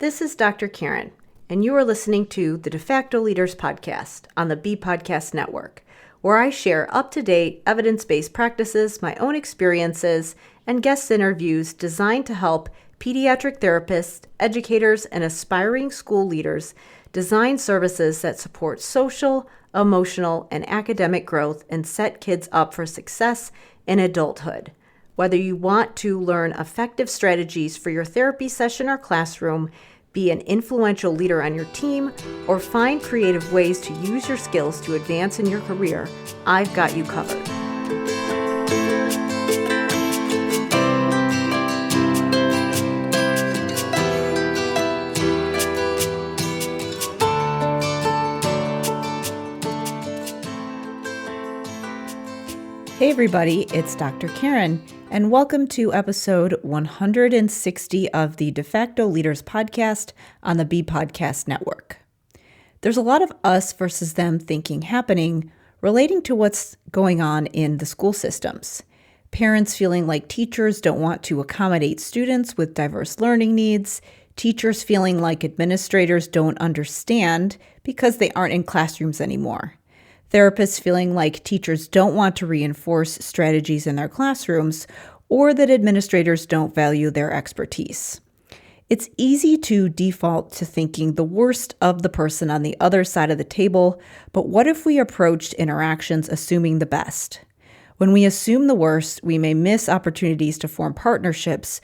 This is Dr. Karen, and you are listening to the Facto Leaders podcast on the B Podcast Network, where I share up-to-date, evidence-based practices, my own experiences, and guest interviews designed to help pediatric therapists, educators, and aspiring school leaders design services that support social, emotional, and academic growth and set kids up for success in adulthood. Whether you want to learn effective strategies for your therapy session or classroom, be an influential leader on your team, or find creative ways to use your skills to advance in your career, I've got you covered. Hey everybody, it's Dr. Karen, and welcome to episode 160 of the De Facto Leaders podcast on the B Podcast Network. There's a lot of us versus them thinking happening relating to what's going on in the school systems. Parents feeling like teachers don't want to accommodate students with diverse learning needs, teachers feeling like administrators don't understand because they aren't in classrooms anymore. Therapists feeling like teachers don't want to reinforce strategies in their classrooms, or that administrators don't value their expertise. It's easy to default to thinking the worst of the person on the other side of the table, but what if we approached interactions assuming the best? When we assume the worst, we may miss opportunities to form partnerships,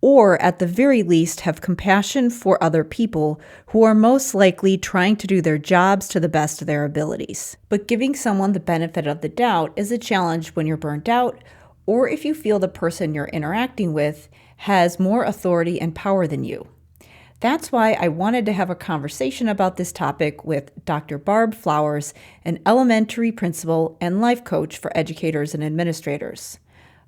or at the very least have compassion for other people who are most likely trying to do their jobs to the best of their abilities. But giving someone the benefit of the doubt is a challenge when you're burnt out, or if you feel the person you're interacting with has more authority and power than you. That's why I wanted to have a conversation about this topic with Dr. Barb Flowers, an elementary principal and life coach for educators and administrators.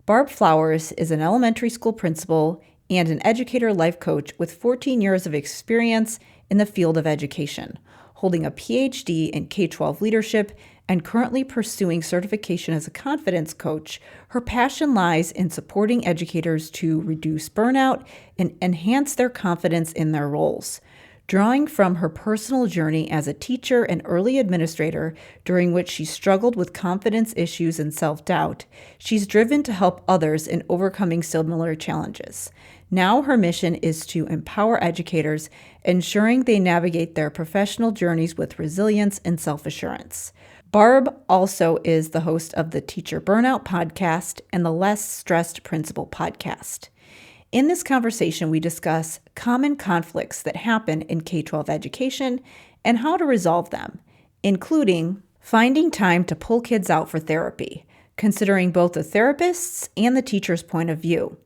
Barb Flowers is an elementary school principal and an educator life coach with 14 years of experience in the field of education, holding a PhD in K-12 leadership and currently pursuing certification as a confidence coach. Her passion lies in supporting educators to reduce burnout and enhance their confidence in their roles. Drawing from her personal journey as a teacher and early administrator, during which she struggled with confidence issues and self-doubt, she's driven to help others in overcoming similar challenges. Now her mission is to empower educators, ensuring they navigate their professional journeys with resilience and self-assurance. Barb also is the host of the Teacher Burnout podcast and the Less Stressed Principal podcast. In this conversation, we discuss common conflicts that happen in K-12 education and how to resolve them, including finding time to pull kids out for therapy, considering both the therapist's and the teacher's point of view,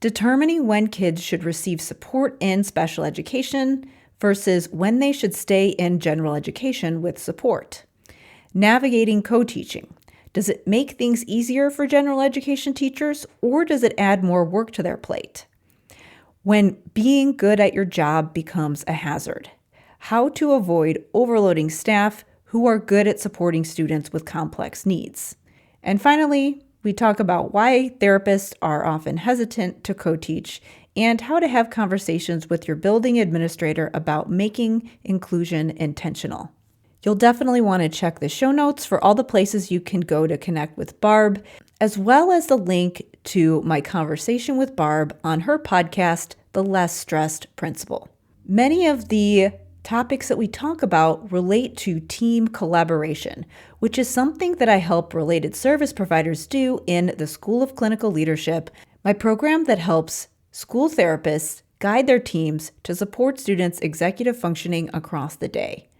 determining when kids should receive support in special education versus when they should stay in general education with support, navigating co-teaching. Does it make things easier for general education teachers, or does it add more work to their plate? When being good at your job becomes a hazard, how to avoid overloading staff who are good at supporting students with complex needs. And finally, we talk about why therapists are often hesitant to co-teach and how to have conversations with your building administrator about making inclusion intentional. You'll definitely want to check the show notes for all the places you can go to connect with Barb, as well as the link to my conversation with Barb on her podcast, The Less Stressed Principal. Many of the topics that we talk about relate to team collaboration, which is something that I help related service providers do in the School of Clinical Leadership, my program that helps school therapists guide their teams to support students' executive functioning across the day.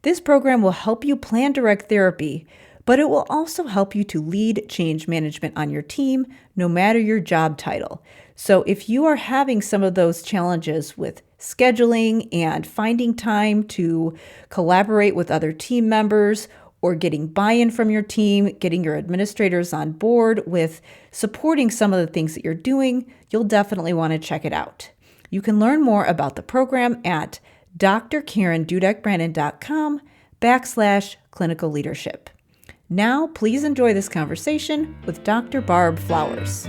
This program will help you plan direct therapy, but it will also help you to lead change management on your team, no matter your job title. So if you are having some of those challenges with scheduling and finding time to collaborate with other team members, or getting buy-in from your team, getting your administrators on board with supporting some of the things that you're doing, you'll definitely want to check it out. You can learn more about the program at drkarendudek-brannan.com/clinical leadership. Now, please enjoy this conversation with Dr. Barb Flowers.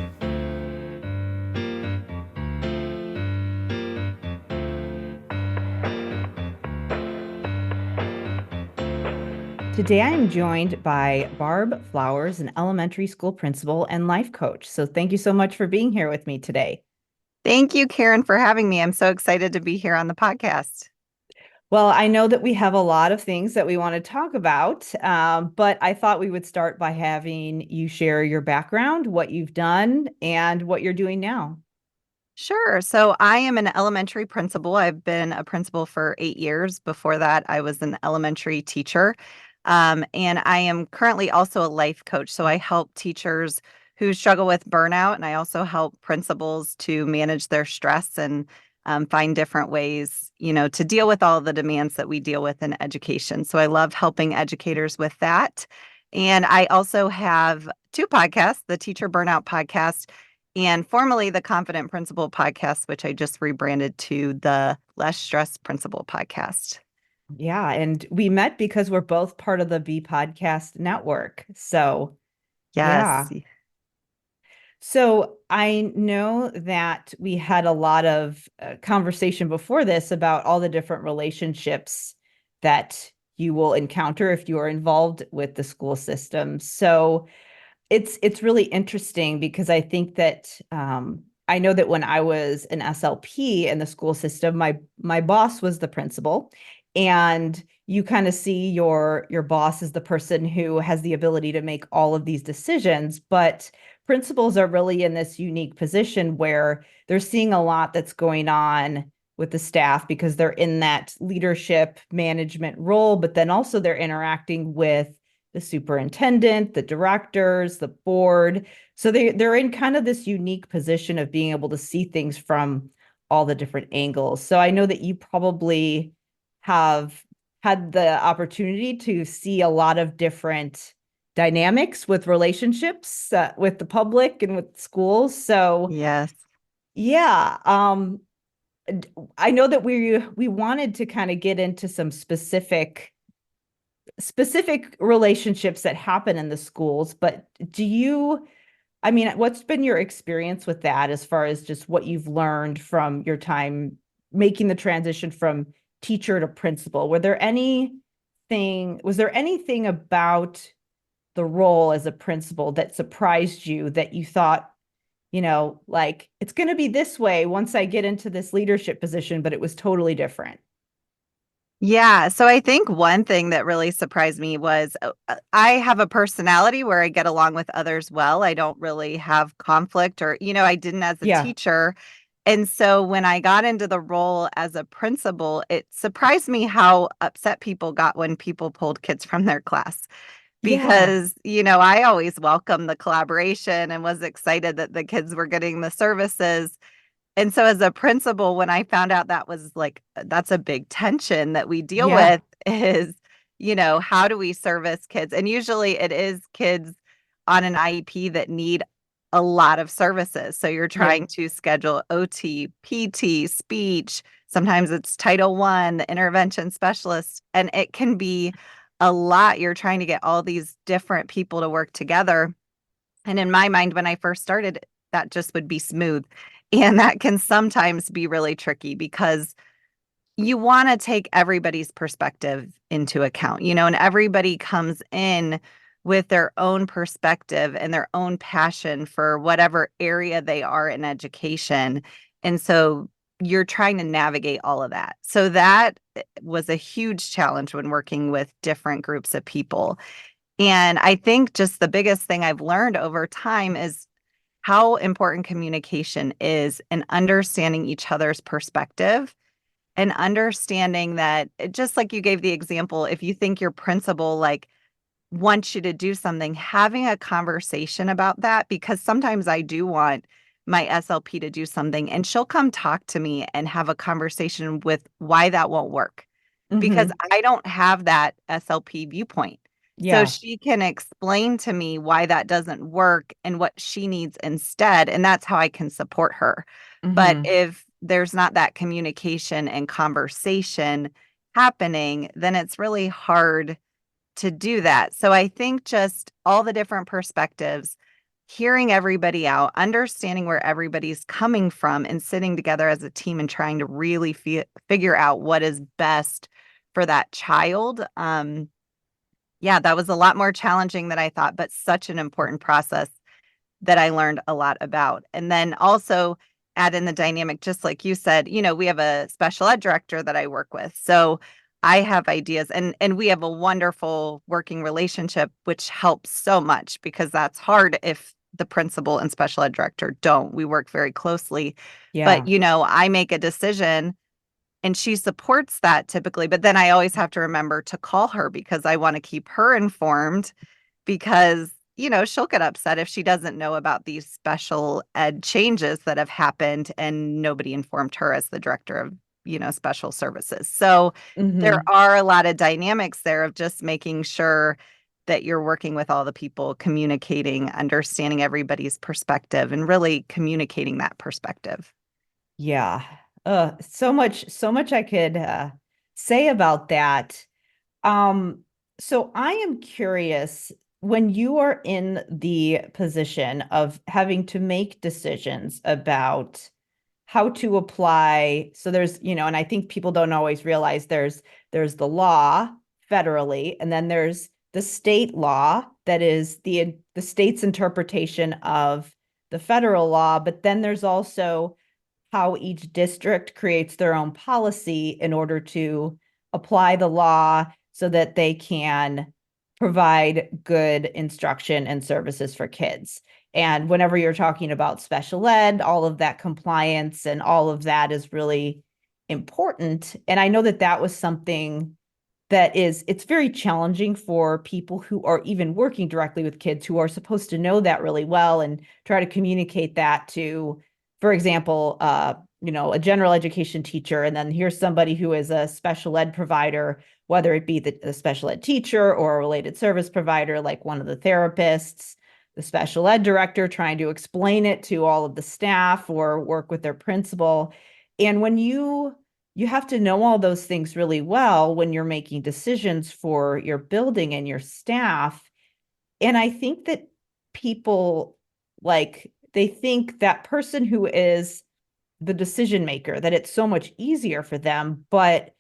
Today I'm joined by Barb Flowers, an elementary school principal and life coach. So thank you so much for being here with me today. Thank you, Karen, for having me. I'm so excited to be here on the podcast. Well, I know that we have a lot of things that we want to talk about, but I thought we would start by having you share your background, what you've done, and what you're doing now. Sure. So I am an elementary principal. I've been a principal for 8 years. Before that, I was an elementary teacher. And I am currently also a life coach. So I help teachers who struggle with burnout, and I also help principals to manage their stress and find different ways, to deal with all the demands that we deal with in education. So I love helping educators with that. And I also have two podcasts, the Teacher Burnout Podcast and formerly the Confident Principal podcast, which I just rebranded to the Less Stress Principal podcast. Yeah, and we met because we're both part of the B Podcast Network. So, Yes. yeah. So I know that we had a lot of conversation before this about all the different relationships that you will encounter if you are involved with the school system. So it's really interesting because I think that I know that when I was an SLP in the school system, my boss was the principal, and you kind of see your boss as the person who has the ability to make all of these decisions, but principals are really in this unique position where they're seeing a lot that's going on with the staff because they're in that leadership management role, but then also they're interacting with the superintendent, the directors, the board. So they're in kind of this unique position of being able to see things from all the different angles. So I know that you probably have had the opportunity to see a lot of different dynamics with relationships with the public and with schools. So Yes. yeah, I know that we wanted to kind of get into some specific relationships that happen in the schools, but I mean, what's been your experience with that as far as just what you've learned from your time making the transition from teacher to principal? Was there anything about the role as a principal that surprised you that you thought, like it's going to be this way once I get into this leadership position, but it was totally different? Yeah. So I think one thing that really surprised me was I have a personality where I get along with others well. I don't really have conflict or, I didn't as a Yeah. teacher. And so when I got into the role as a principal, it surprised me how upset people got when people pulled kids from their class. Yeah. Because, I always welcomed the collaboration and was excited that the kids were getting the services. And so as a principal, when I found out that was like, that's a big tension that we deal Yeah. with is, how do we service kids? And usually it is kids on an IEP that need a lot of services. So you're Yeah. trying to schedule OT, PT, speech. Sometimes it's Title I, the intervention specialist, and it can be a lot. You're trying to get all these different people to work together. And in my mind, when I first started, that just would be smooth. And that can sometimes be really tricky because you want to take everybody's perspective into account, and everybody comes in with their own perspective and their own passion for whatever area they are in education. And so you're trying to navigate all of that. So that was a huge challenge when working with different groups of people. And I think just the biggest thing I've learned over time is how important communication is and understanding each other's perspective and understanding that just like you gave the example, if you think your principal like wants you to do something, having a conversation about that, because sometimes I do want my SLP to do something and she'll come talk to me and have a conversation with why that won't work because Hmm. I don't have that SLP viewpoint. So Yeah. she can explain to me why that doesn't work and what she needs instead. And that's how I can support her. But Hmm. if there's not that communication and conversation happening, then it's really hard to do that. So I think just all the different perspectives, hearing everybody out, understanding where everybody's coming from, and sitting together as a team and trying to really figure out what is best for that child Yeah, that was a lot more challenging than I thought, but such an important process that I learned a lot about. And then also add in the dynamic, just like you said, we have a special ed director that I work with. So I have ideas and we have a wonderful working relationship, which helps so much because that's hard if the principal and special ed director don't. We work very closely. But, Yeah. I make a decision and she supports that typically, but then I always have to remember to call her because I want to keep her informed because, she'll get upset if she doesn't know about these special ed changes that have happened and nobody informed her as the director of, special services. So there Hmm. are a lot of dynamics there of just making sure that you're working with all the people, communicating, understanding everybody's perspective, and really communicating that perspective. Yeah. So much I could say about that. Um, so I am curious, when you are in the position of having to make decisions about how to apply, so there's, and I think people don't always realize there's the law federally, and then there's the state law that is the state's interpretation of the federal law, but then there's also how each district creates their own policy in order to apply the law so that they can provide good instruction and services for kids. And whenever you're talking about special ed, all of that compliance and all of that is really important. And I know that that was something it's very challenging for people who are even working directly with kids who are supposed to know that really well and try to communicate that to, for example, a general education teacher, and then here's somebody who is a special ed provider, whether it be the special ed teacher or a related service provider, like one of the therapists, the special ed director trying to explain it to all of the staff or work with their principal. And when you have to know all those things really well when you're making decisions for your building and your staff. And I think that people they think that person who is the decision maker, that it's so much easier for them, but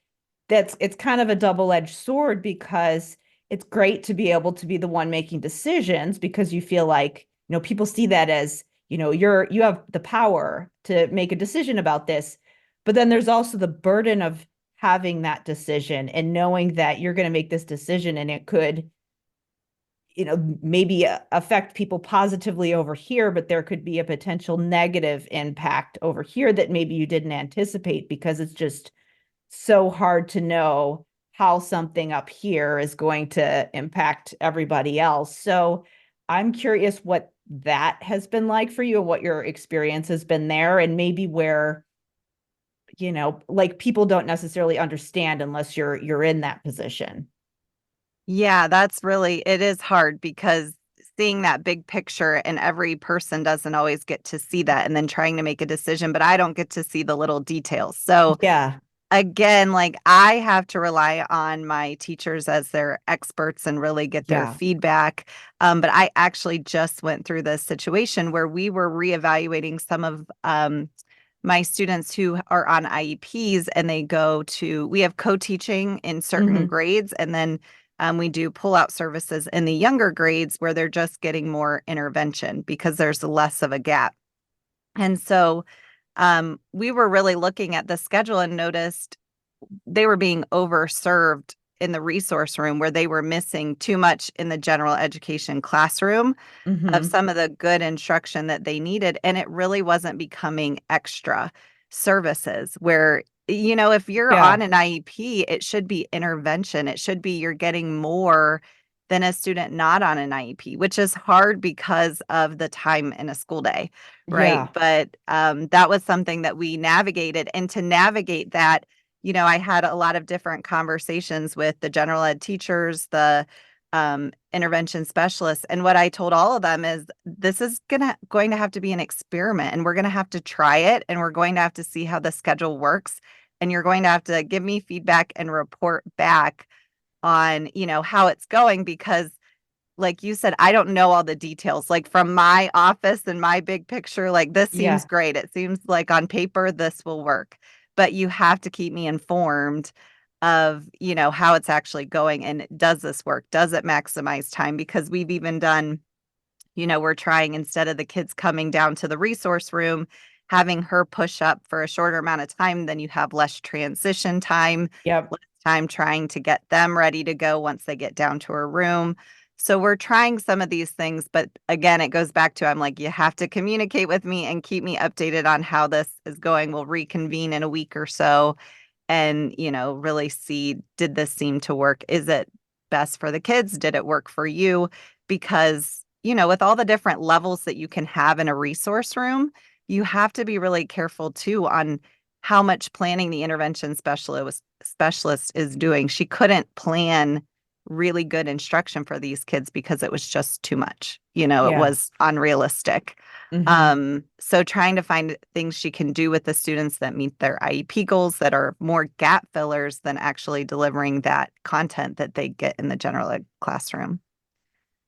it's kind of a double-edged sword because it's great to be able to be the one making decisions because you feel like, people see that as, you have the power to make a decision about this. But then there's also the burden of having that decision and knowing that you're going to make this decision and it could, maybe affect people positively over here, but there could be a potential negative impact over here that maybe you didn't anticipate because it's just so hard to know how something up here is going to impact everybody else. So I'm curious what that has been like for you and what your experience has been there, and maybe where, like people don't necessarily understand unless you're in that position. Yeah, it is hard because seeing that big picture and every person doesn't always get to see that and then trying to make a decision, but I don't get to see the little details. So Yeah, again, like I have to rely on my teachers as their experts and really get their yeah. feedback. But I actually just went through this situation where we were reevaluating some of my students who are on IEPs and we have co-teaching in certain Hmm. grades. And then we do pull-out services in the younger grades where they're just getting more intervention because there's less of a gap. And so we were really looking at the schedule and noticed they were being overserved in the resource room where they were missing too much in the general education classroom of Hmm. some of the good instruction that they needed. And it really wasn't becoming extra services where, if you're on Yeah, an IEP, it should be intervention. It should be you're getting more than a student not on an IEP, which is hard because of the time in a school day, right? yeah. But that was something that we navigated. And to navigate that, I had a lot of different conversations with the general ed teachers, the intervention specialists. And what I told all of them is this is going to have to be an experiment and we're going to have to try it and we're going to have to see how the schedule works. And you're going to have to give me feedback and report back on, how it's going because like you said, I don't know all the details. Like from my office and my big picture, like this seems Yeah. great. It seems like on paper this will work. But you have to keep me informed of, how it's actually going and does this work? Does it maximize time? Because we've even done, we're trying instead of the kids coming down to the resource room, having her push up for a shorter amount of time, then you have less transition time, Yep. less time trying to get them ready to go once they get down to her room. So we're trying some of these things, but again, it goes back to I'm like, you have to communicate with me and keep me updated on how this is going. We'll reconvene in a week or so and, really see, did this seem to work? Is it best for the kids? Did it work for you? Because, with all the different levels that you can have in a resource room, you have to be really careful too on how much planning the intervention specialist is doing. She couldn't plan really good instruction for these kids because it was just too much. It Yeah. was unrealistic. Hmm. So trying to find things she can do with the students that meet their IEP goals that are more gap fillers than actually delivering that content that they get in the general ed classroom.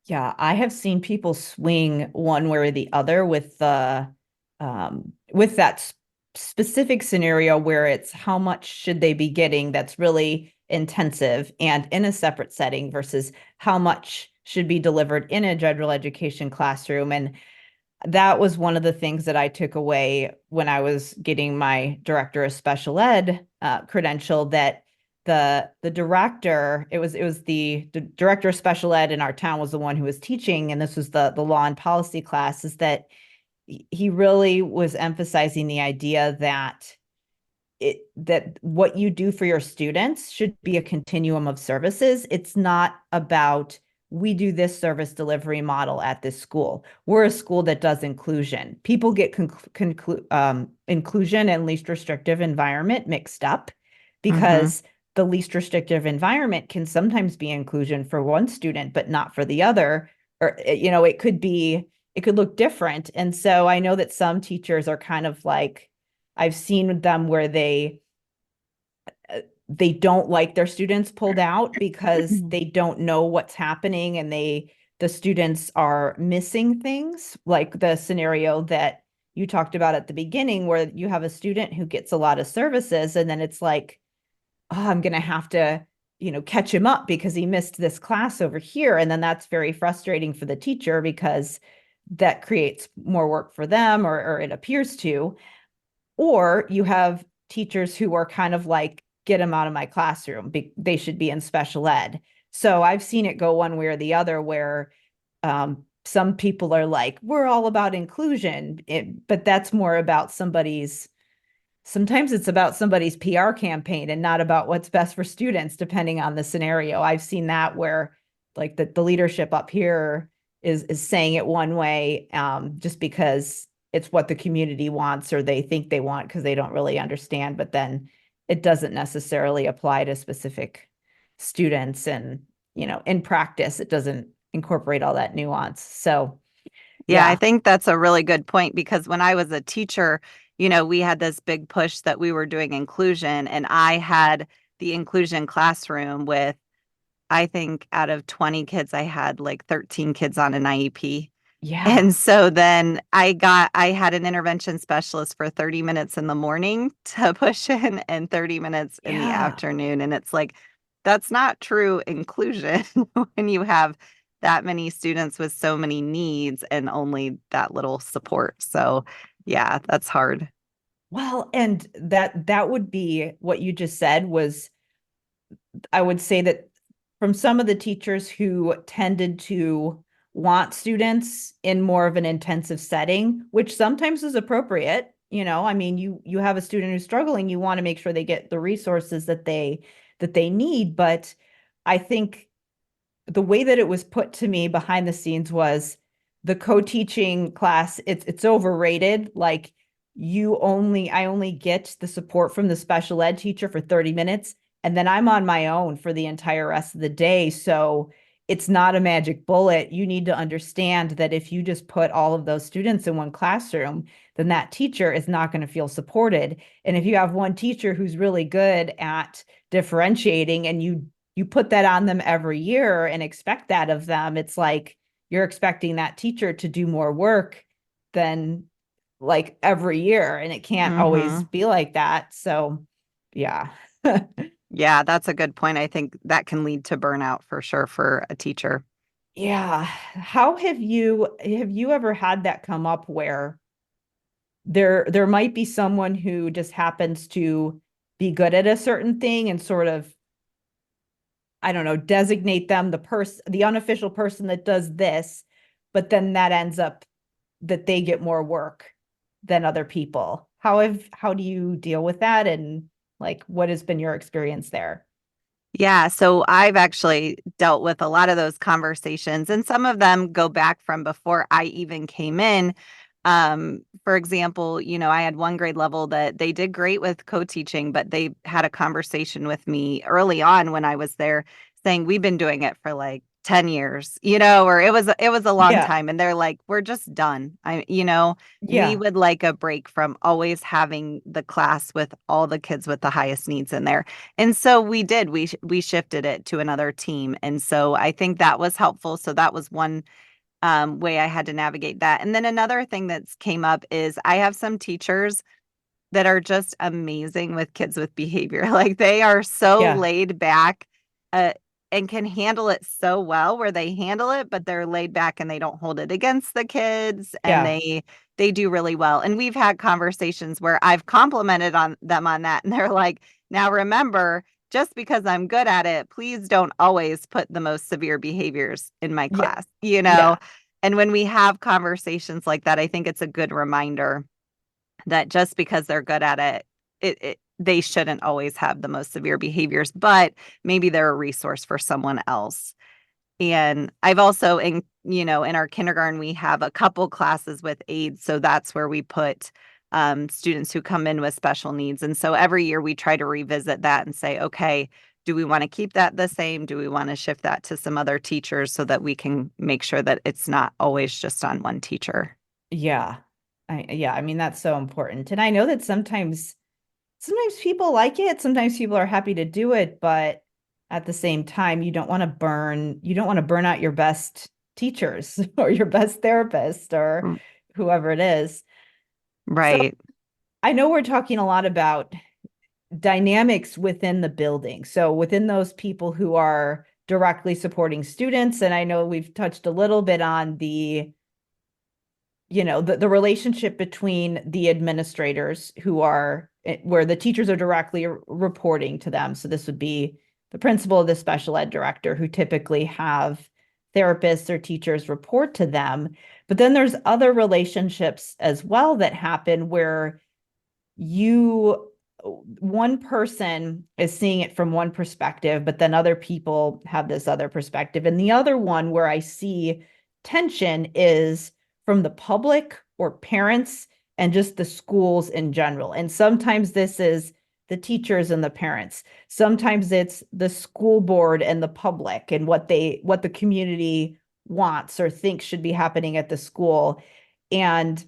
Yeah, I have seen people swing one way or the other with the with that specific scenario where it's how much should they be getting that's really intensive and in a separate setting versus how much should be delivered in a general education classroom. And that was one of the things that I took away when I was getting my director of special ed credential, that the director, it was the director of special ed in our town was the one who was teaching, and this was the law and policy class, is that he really was emphasizing the idea that that what you do for your students should be a continuum of services. It's not about, we do this service delivery model at this school. We're a school that does inclusion. People get inclusion and least restrictive environment mixed up, Mm-hmm. because the least restrictive environment can sometimes be inclusion for one student, but not for the other. Or, it could look different. And so I know that some teachers are kind of like, I've seen them where they don't like their students pulled out because they don't know what's happening, and the students are missing things, like the scenario that you talked about at the beginning, where you have a student who gets a lot of services and then it's like, oh, I'm going to have to, catch him up because he missed this class over here. And then that's very frustrating for the teacher because that creates more work for them, or it appears to. Or you have teachers who are kind of like, get them out of my classroom. They should be in special ed. So I've seen it go one way or the other, where some people are like, we're all about inclusion, but that's more about sometimes it's about somebody's PR campaign and not about what's best for students, depending on the scenario. I've seen that where like the leadership up here is saying it one way, just because it's what the community wants or they think they want because they don't really understand, but then it doesn't necessarily apply to specific students. And, in practice, it doesn't incorporate all that nuance. So, Yeah, I yeah. think that's a really good point because when I was a teacher, we had this big push that we were doing inclusion, and I had the inclusion classroom with, I think out of 20 kids, I had like 13 kids on an IEP. Yeah. And so then I had an intervention specialist for 30 minutes in the morning to push in and 30 minutes in the Yeah. afternoon. And it's like, that's not true inclusion when you have that many students with so many needs and only that little support. So yeah, that's hard. Well, and that would be what you just said was, I would say that from some of the teachers who tended to want students in more of an intensive setting, which sometimes is appropriate, I mean, you have a student who's struggling, you want to make sure they get the resources that they need, but I think the way that it was put to me behind the scenes was the co-teaching class, it's overrated. Like, I only get the support from the special ed teacher for 30 minutes, and then I'm on my own for the entire rest of the day. So it's not a magic bullet. You need to understand that if you just put all of those students in one classroom, then that teacher is not going to feel supported. And if you have one teacher who's really good at differentiating, and you put that on them every year and expect that of them, it's like you're expecting that teacher to do more work than like every year. And it can't always Mm-hmm. be like that. So, yeah. Yeah, that's a good point. I think that can lead to burnout for sure for a teacher. Yeah. How have you ever had that come up where there might be someone who just happens to be good at a certain thing and sort of, I don't know, designate them the unofficial person that does this, but then that ends up that they get more work than other people. How do you deal with that, and like what has been your experience there? Yeah, so I've actually dealt with a lot of those conversations, and some of them go back from before I even came in. For example, I had one grade level that they did great with co-teaching, but they had a conversation with me early on when I was there saying we've been doing it for like 10 years, or it was a long Yeah. time, and they're like, we're just done. We Yeah. would like a break from always having the class with all the kids with the highest needs in there. And so we did. We shifted it to another team, and so I think that was helpful. So that was one way I had to navigate that. And then another thing that's came up is I have some teachers that are just amazing with kids with behavior. Like they are so Yeah. laid back, uh, and can handle it so well where they handle it, but they're laid back and they don't hold it against the kids, and Yeah. they do really well. And we've had conversations where I've complimented on them on that, and they're like, now remember, just because I'm good at it, please don't always put the most severe behaviors in my Yeah. class, Yeah. And when we have conversations like that, I think it's a good reminder that just because they're good at it, they shouldn't always have the most severe behaviors, but maybe they're a resource for someone else. And I've also in our kindergarten, we have a couple classes with aides. So that's where we put students who come in with special needs. And so every year we try to revisit that and say, okay, do we want to keep that the same? Do we want to shift that to some other teachers so that we can make sure that it's not always just on one teacher? Yeah. I mean, that's so important. And I know that sometimes people like it, sometimes people are happy to do it, but at the same time, you don't want to burn out your best teachers or your best therapist or Mm, whoever it is. So right. I know we're talking a lot about dynamics within the building. So within those people who are directly supporting students, and I know we've touched a little bit on the relationship between the administrators who are where the teachers are directly reporting to them. So this would be the principal, the special ed director, who typically have therapists or teachers report to them. But then there's other relationships as well that happen where you one person is seeing it from one perspective, but then other people have this other perspective. And the other one where I see tension is from the public or parents and just the schools in general. And sometimes this is the teachers and the parents. Sometimes it's the school board and the public and what the community wants or thinks should be happening at the school. And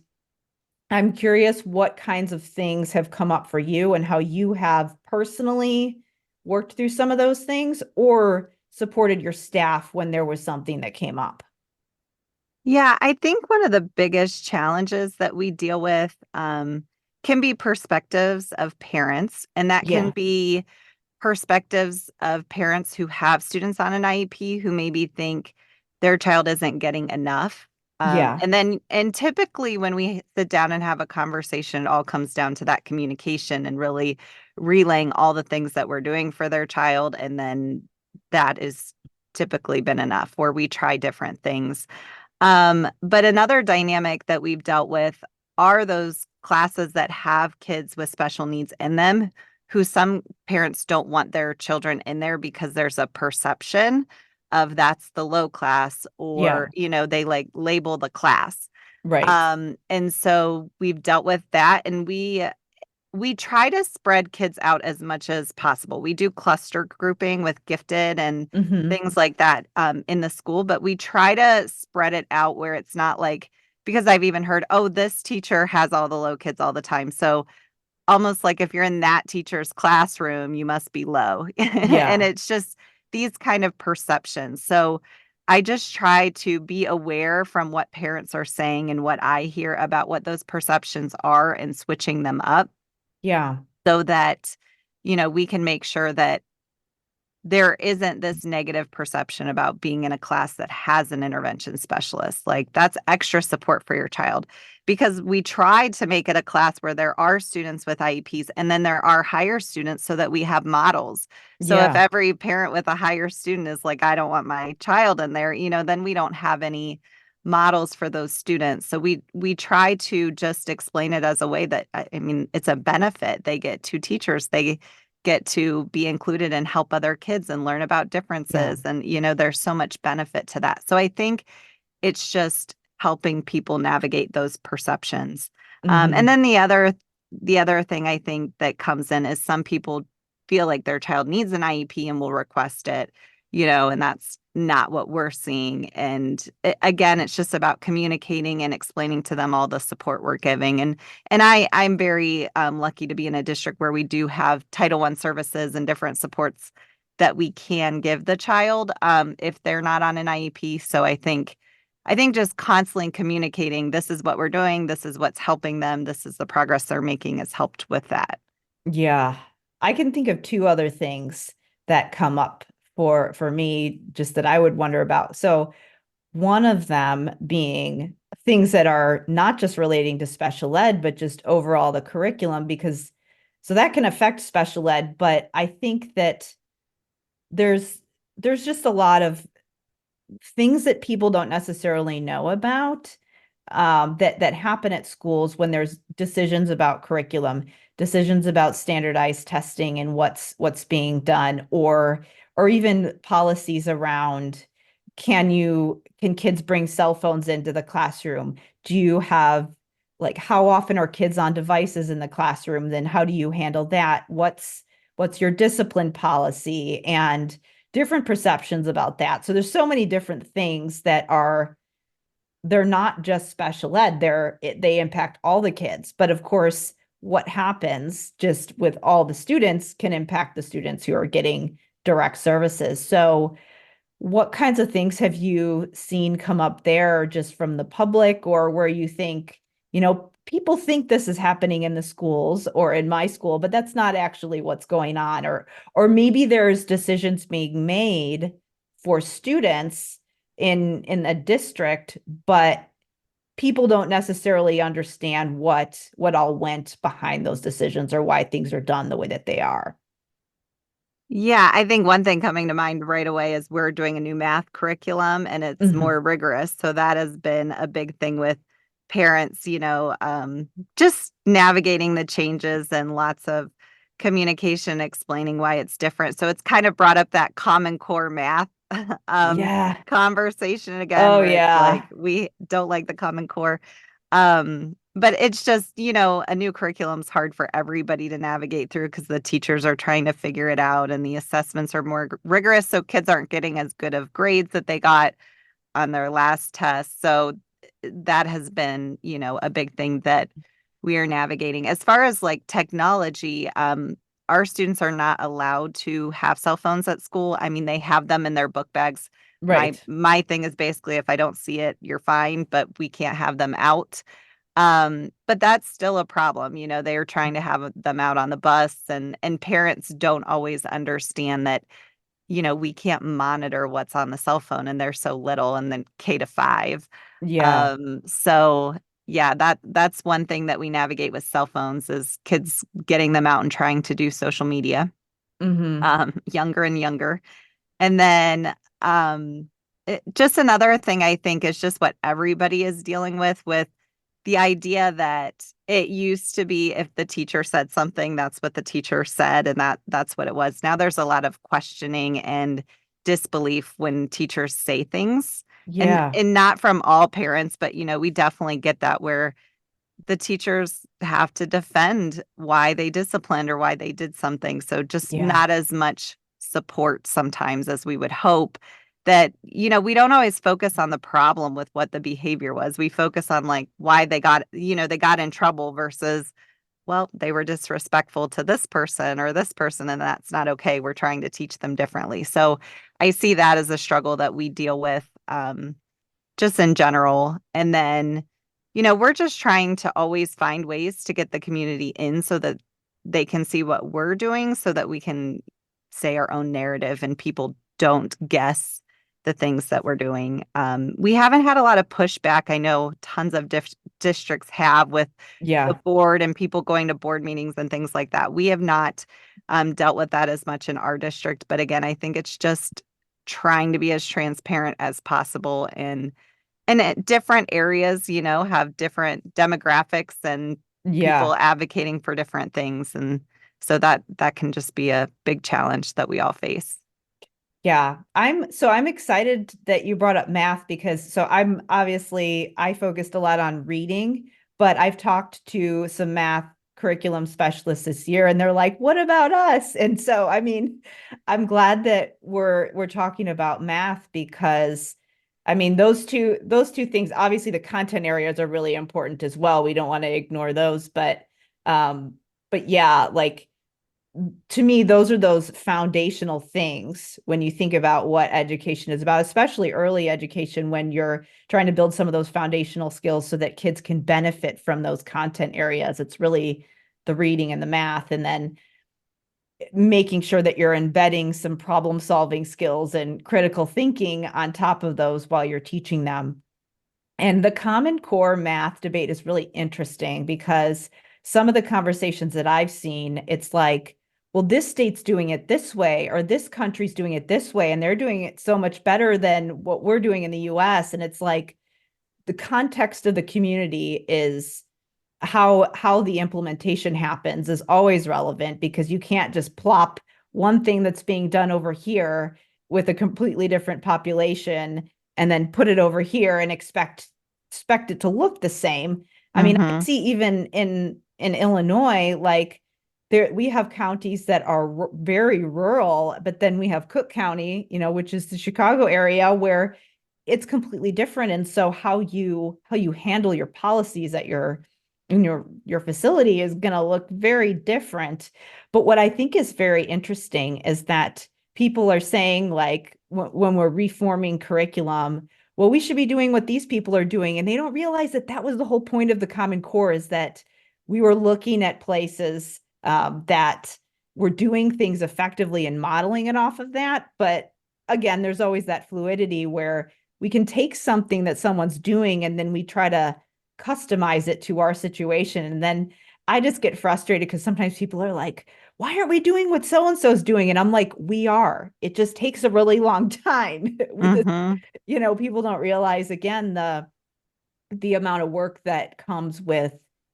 I'm curious what kinds of things have come up for you and how you have personally worked through some of those things or supported your staff when there was something that came up. Yeah, I think one of the biggest challenges that we deal with can be perspectives of parents, and that can Yeah. be perspectives of parents who have students on an IEP who maybe think their child isn't getting enough. Yeah. And typically when we sit down and have a conversation, it all comes down to that communication and really relaying all the things that we're doing for their child. And then that is typically been enough where we try different things. But another dynamic that we've dealt with are those classes that have kids with special needs in them, who some parents don't want their children in there because there's a perception of that's the low class, Yeah. or, they like label the class. Right. And so we've dealt with that, and we try to spread kids out as much as possible. We do cluster grouping with gifted and Hmm. things like that in the school, but we try to spread it out where it's not like, because I've even heard, oh, this teacher has all the low kids all the time. So almost like if you're in that teacher's classroom, you must be low. And Yeah. it's just these kind of perceptions. So I just try to be aware from what parents are saying and what I hear about what those perceptions are and switching them up Yeah. so that we can make sure that there isn't this negative perception about being in a class that has an intervention specialist. Like that's extra support for your child, because we tried to make it a class where there are students with IEPs and then there are higher students so that we have models. So if Yeah. every parent with a higher student is like, I don't want my child in there, then we don't have any models for those students. So we try to just explain it as a way that, I mean, it's a benefit. They get two teachers. They get to be included and help other kids and learn about Yeah. differences. And, there's so much benefit to that. So I think it's just helping people navigate those perceptions. And Hmm. then the other thing I think that comes in is some people feel like their child needs an IEP and will request it, and that's not what we're seeing. And again, it's just about communicating and explaining to them all the support we're giving. And I'm very lucky to be in a district where we do have Title I services and different supports that we can give the child if they're not on an IEP. So I think just constantly communicating, this is what we're doing, this is what's helping them, this is the progress they're making, has helped with that. Yeah. I can think of two other things that come up for me just that I would wonder about. So one of them being things that are not just relating to special ed, but just overall the curriculum, because so that can affect special ed, but I think that there's there's just a lot of things that people don't necessarily know about that happen at schools when there's decisions about curriculum, decisions about standardized testing and what's being done, or even policies around can kids bring cell phones into the classroom? Do you have like how often are kids on devices in the classroom? Then how do you handle that? What's your discipline policy and different perceptions about that? So there's so many different things that they're not just special ed, they impact all the kids. But of course, what happens just with all the students can impact the students who are getting direct services. So what kinds of things have you seen come up there just from the public, or where you think, people think this is happening in the schools or in my school, but that's not actually what's going on, or maybe there's decisions being made for students in a district, but people don't necessarily understand what all went behind those decisions or why things are done the way that they are. Yeah, I think one thing coming to mind right away is we're doing a new math curriculum and it's Hmm. more rigorous. So that has been a big thing with parents, just navigating the changes and lots of communication explaining why it's different. So it's kind of brought up that Common Core math um, Yeah. conversation again, Oh where it's like yeah. we don't like the Common Core. But it's just, a new curriculum's hard for everybody to navigate through because the teachers are trying to figure it out and the assessments are more rigorous. So kids aren't getting as good of grades that they got on their last test. So that has been, a big thing that we are navigating. As far as like technology, our students are not allowed to have cell phones at school. I mean, they have them in their book bags. My Right. my thing is basically if I don't see it, you're fine, but we can't have them out. But that's still a problem. They are trying to have them out on the bus and parents don't always understand that, we can't monitor what's on the cell phone and they're so little and then K-5. Yeah. So yeah, that's one thing that we navigate with cell phones is kids getting them out and trying to do social media, Hmm. younger and younger. And then just another thing I think is just what everybody is dealing with the idea that it used to be if the teacher said something, that's what the teacher said, and that's what it was. Now there's a lot of questioning and disbelief when teachers say things, and Yeah. and not from all parents, but we definitely get that where the teachers have to defend why they disciplined or why they did something. So just Yeah. not as much support sometimes as we would hope that, we don't always focus on the problem with what the behavior was. We focus on like why they got in trouble versus, well, they were disrespectful to this person or this person, and that's not okay. We're trying to teach them differently. So I see that as a struggle that we deal with just in general. And then, we're just trying to always find ways to get the community in so that they can see what we're doing so that we can say our own narrative and people don't guess the things that we're doing. We haven't had a lot of pushback. I know tons of districts have with the Yeah. board and people going to board meetings and things like that. We have not dealt with that as much in our district. But again, I think it's just trying to be as transparent as possible and at different areas, have different demographics and people Yeah. advocating for different things. And so that can just be a big challenge that we all face. Yeah, I'm excited that you brought up math because I focused a lot on reading, but I've talked to some math curriculum specialists this year and they're like, "What about us?" And so I'm glad that we're talking about math because those two things, obviously the content areas are really important as well. We don't want to ignore those, um but yeah, like to me, those are those foundational things when you think about what education is about, especially early education, when you're trying to build some of those foundational skills so that kids can benefit from those content areas. It's really the reading and the math, and then making sure that you're embedding some problem solving skills and critical thinking on top of those while you're teaching them. And the Common Core math debate is really interesting because some of the conversations that I've seen, it's like, well, this state's doing it this way, or this country's doing it this way, and they're doing it so much better than what we're doing in the US. And it's like the context of the community is how the implementation happens is always relevant, because you can't just plop one thing that's being done over here with a completely different population and then put it over here and expect it to look the same. I Mm-hmm. see even in Illinois, like there we have counties that are very rural, but then we have Cook County, which is the Chicago area, where it's completely different. And so how you handle your policies at your facility is going to look very different. But what I think is very interesting is that people are saying, like, when we're reforming curriculum, well, we should be doing what these people are doing, and they don't realize that that was the whole point of the Common Core, is that we were looking at places that were doing things effectively and modeling it off of that. But again, there's always that fluidity where we can take something that someone's doing and then we try to customize it to our situation. And then I just get frustrated because sometimes people are like, why aren't we doing what so and so is doing? And I'm like, we are. It just takes a really long time. Mm-hmm. People don't realize, again, the amount of work that comes with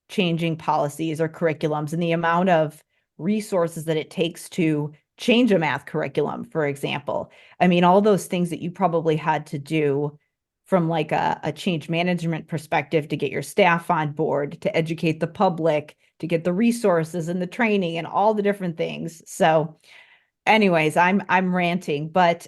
changing policies or curriculums, and the amount of resources that it takes to change a math curriculum, for example. All those things that you probably had to do from like a change management perspective to get your staff on board, to educate the public, to get the resources and the training and all the different things. So anyways, I'm ranting, but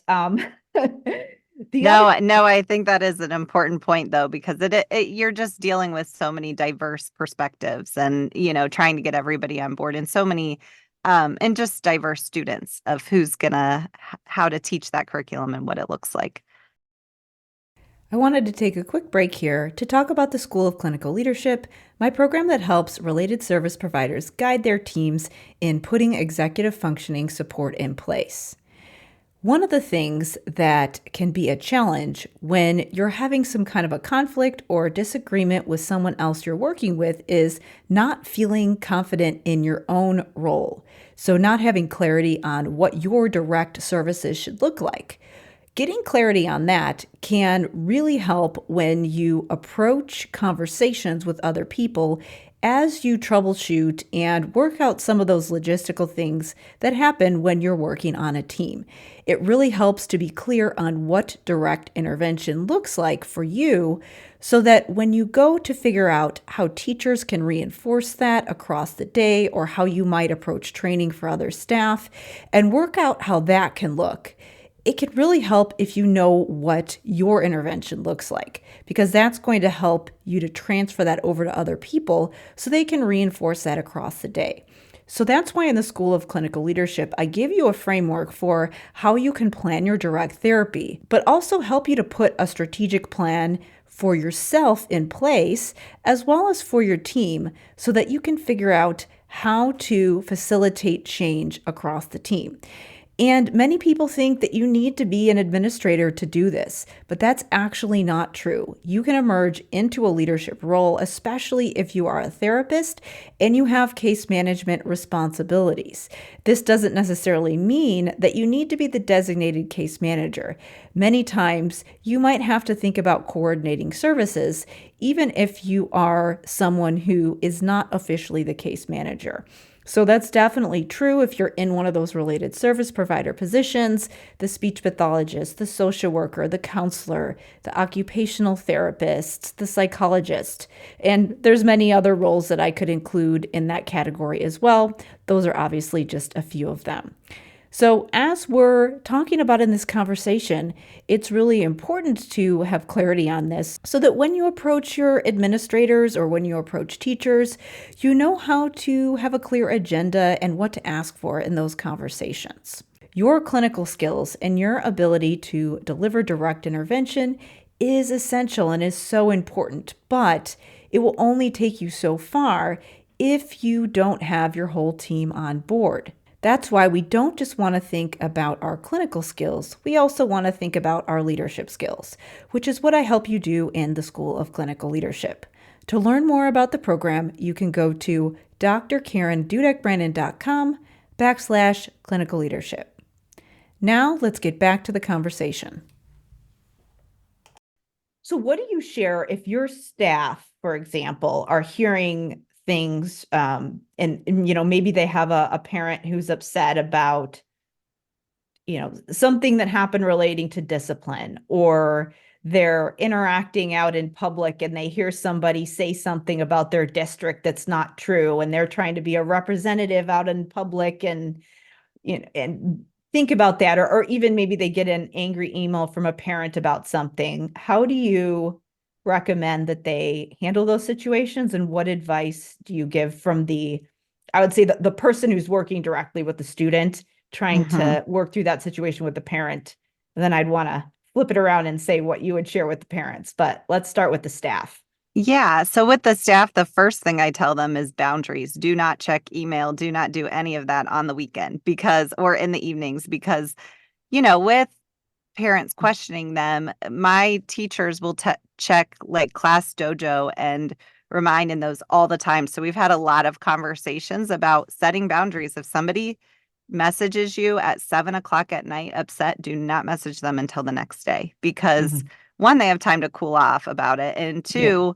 the other No, I think that is an important point though, because you're just dealing with so many diverse perspectives and, trying to get everybody on board, and so many, and just diverse students of who's gonna, how to teach that curriculum and what it looks like. I wanted to take a quick break here to talk about the School of Clinical Leadership, my program that helps related service providers guide their teams in putting executive functioning support in place. One of the things that can be a challenge when you're having some kind of a conflict or disagreement with someone else you're working with is not feeling confident in your own role. So, not having clarity on what your direct services should look like. Getting clarity on that can really help when you approach conversations with other people as you troubleshoot and work out some of those logistical things that happen when you're working on a team. It really helps to be clear on what direct intervention looks like for you, so that when you go to figure out how teachers can reinforce that across the day, or how you might approach training for other staff and work out how that can look, it can really help if you know what your intervention looks like, because that's going to help you to transfer that over to other people so they can reinforce that across the day. So that's why in the School of Clinical Leadership, I give you a framework for how you can plan your direct therapy, but also help you to put a strategic plan for yourself in place, as well as for your team, so that you can figure out how to facilitate change across the team. And many people think that you need to be an administrator to do this, but that's actually not true. You can emerge into a leadership role, especially if you are a therapist and you have case management responsibilities. This doesn't necessarily mean that you need to be the designated case manager. Many times, you might have to think about coordinating services, even if you are someone who is not officially the case manager. So that's definitely true if you're in one of those related service provider positions, the speech pathologist, the social worker, the counselor, the occupational therapist, the psychologist. And there's many other roles that I could include in that category as well. Those are obviously just a few of them. So, as we're talking about in this conversation, it's really important to have clarity on this so that when you approach your administrators or when you approach teachers, you know how to have a clear agenda and what to ask for in those conversations. Your clinical skills and your ability to deliver direct intervention is essential and is so important, but it will only take you so far if you don't have your whole team on board. That's why we don't just want to think about our clinical skills, we also want to think about our leadership skills, which is what I help you do in the School of Clinical Leadership. To learn more about the program, you can go to drkarendudek-brannan.com/clinical leadership. Now let's get back to the conversation. So what do you share if your staff, for example, are hearing things and maybe they have a parent who's upset about something that happened relating to discipline, or they're interacting out in public and they hear somebody say something about their district that's not true, and they're trying to be a representative out in public and think about that, or even maybe they get an angry email from a parent about something. How do you recommend that they handle those situations, and what advice do you give from I would say the person who's working directly with the student, trying to work through that situation with the parent? And then I'd want to flip it around and say what you would share with the parents, but let's start with the staff. Yeah. So with the staff, the first thing I tell them is boundaries. Do not check email. Do not do any of that on the weekend or in the evenings, because, with parents questioning them, my teachers will check like Class Dojo and remind in those all the time. So we've had a lot of conversations about setting boundaries. If somebody messages you at 7 o'clock at night upset, do not message them until the next day, because one, they have time to cool off about it. And two,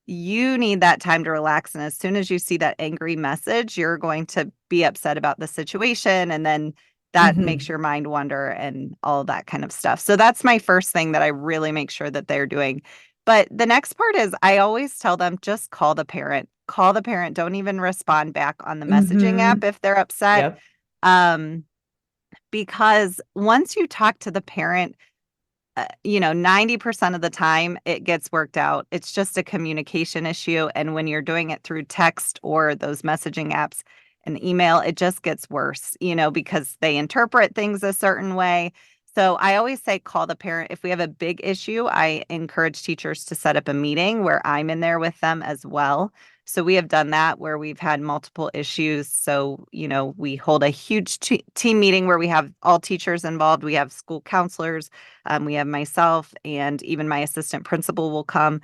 you need that time to relax. And as soon as you see that angry message, you're going to be upset about the situation. And then that makes your mind wander and all of that kind of stuff. So that's my first thing that I really make sure that they're doing. But the next part is I always tell them, just call the parent. Call the parent. Don't even respond back on the messaging app if they're upset. Yep. Because once you talk to the parent, 90% of the time it gets worked out. It's just a communication issue. And when you're doing it through text or those messaging apps and email, it just gets worse, because they interpret things a certain way. So I always say, call the parent. If we have a big issue, I encourage teachers to set up a meeting where I'm in there with them as well. So we have done that where we've had multiple issues. So, we hold a huge team meeting where we have all teachers involved. We have school counselors. We have myself, and even my assistant principal will come.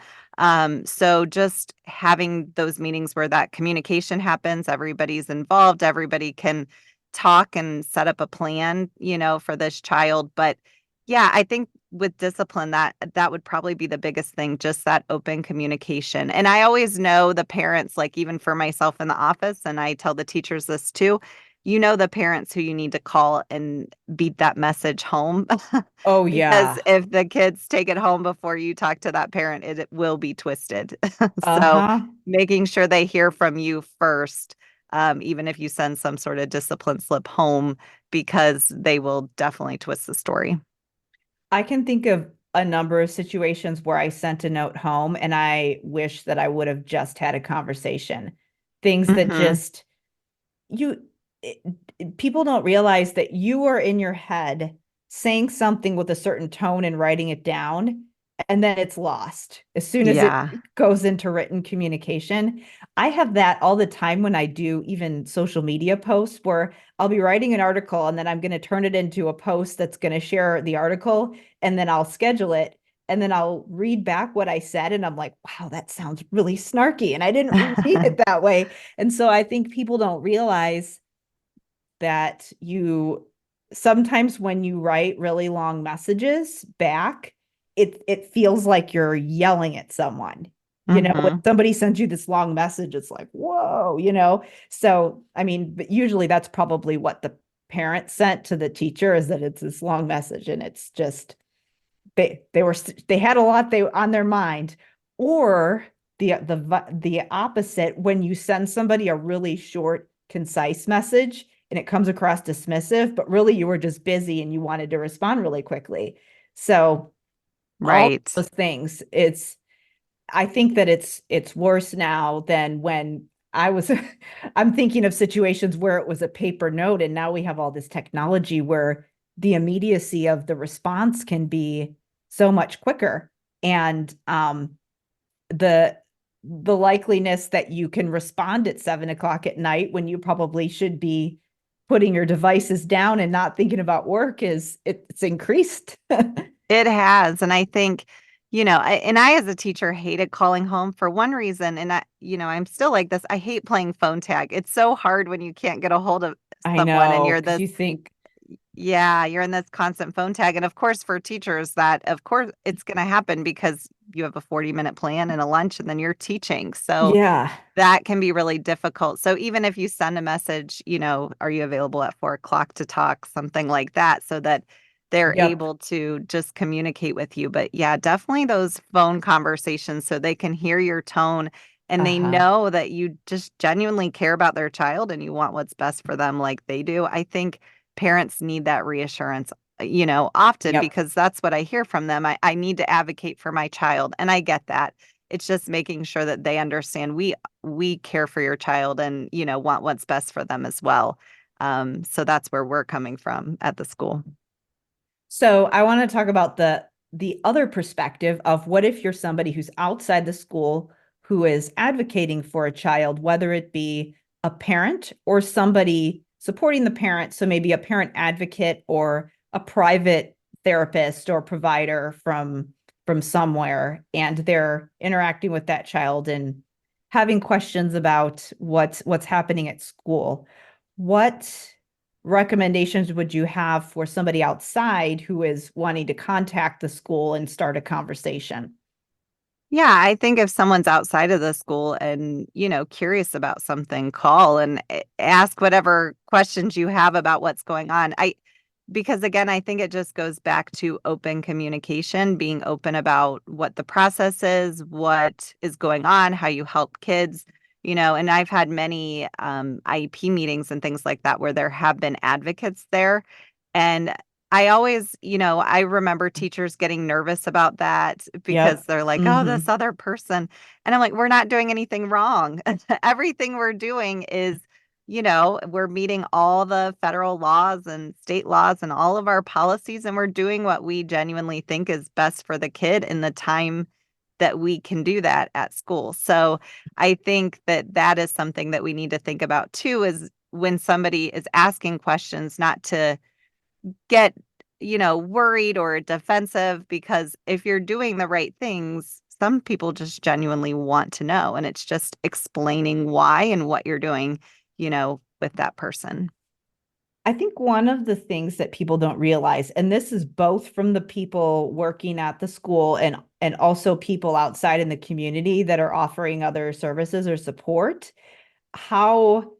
So just having those meetings where that communication happens, everybody's involved, everybody can talk and set up a plan, for this child. But yeah, I think with discipline, that would probably be the biggest thing, just that open communication. And I always know the parents, like even for myself in the office, and I tell the teachers this too, the parents who you need to call and beat that message home. Oh, Because yeah. if the kids take it home before you talk to that parent, it will be twisted. So Uh-huh. making sure they hear from you first, even if you send some sort of discipline slip home, because they will definitely twist the story. I can think of a number of situations where I sent a note home and I wish that I would have just had a conversation. Things that Mm-hmm. just you people don't realize that you are in your head saying something with a certain tone and writing it down, and then it's lost as soon as it Yeah. goes into written communication. I have that all the time when I do even social media posts where I'll be writing an article and then I'm going to turn it into a post that's going to share the article, and then I'll schedule it, and then I'll read back what I said and I'm like, wow, that sounds really snarky and I didn't mean it that way. And so I think people don't realize that you sometimes when you write really long messages back, it feels like you're yelling at someone. When Hmm. somebody sends you this long message, it's like, whoa. So I mean, but usually that's probably what the parent sent to the teacher, is that it's this long message and it's just they had a lot they on their mind. Or the opposite, when you send somebody a really short concise message and it comes across dismissive, but really you were just busy and you wanted to respond really quickly. So all Right. those things, I think that it's worse now than when I was I'm thinking of situations where it was a paper note and now we have all this technology where the immediacy of the response can be so much quicker. And the the likeliness that you can respond at 7 o'clock at night when you probably should be putting your devices down and not thinking about work it's increased. It has. And I think, I as a teacher hated calling home for one reason. And I'm still like this. I hate playing phone tag. It's so hard when you can't get a hold of I someone and know, you're because this, you think, yeah, you're in this constant phone tag. And of course, for teachers, that of course it's going to happen because you have a 40-minute plan and a lunch and then you're teaching. So yeah, that can be really difficult. So even if you send a message, are you available at 4 o'clock to talk, something like that, so that they're yep, able to just communicate with you. But yeah, definitely those phone conversations so they can hear your tone and they uh-huh, know that you just genuinely care about their child and you want what's best for them like they do. I think parents need that reassurance, often yep. because that's what I hear from them. I need to advocate for my child. And I get that. It's just making sure that they understand we care for your child and want what's best for them as well. So that's where we're coming from at the school. So I want to talk about the other perspective of what if you're somebody who's outside the school who is advocating for a child, whether it be a parent or somebody supporting the parent, so maybe a parent advocate or a private therapist or provider from somewhere, and they're interacting with that child and having questions about what's happening at school. What recommendations would you have for somebody outside who is wanting to contact the school and start a conversation? Yeah, I think if someone's outside of the school and, curious about something, call and ask whatever questions you have about what's going on. Because again, I think it just goes back to open communication, being open about what the process is, what is going on, how you help kids, and I've had many IEP meetings and things like that where there have been advocates there. And I always, I remember teachers getting nervous about that because Yep. they're like, oh, Mm-hmm. this other person. And I'm like, we're not doing anything wrong. Everything we're doing is, we're meeting all the federal laws and state laws and all of our policies, and we're doing what we genuinely think is best for the kid in the time that we can do that at school. So I think that that is something that we need to think about too, is when somebody is asking questions, not to get, worried or defensive, because if you're doing the right things, some people just genuinely want to know. And it's just explaining why and what you're doing, with that person. I think one of the things that people don't realize, and this is both from the people working at the school and also people outside in the community that are offering other services or support, how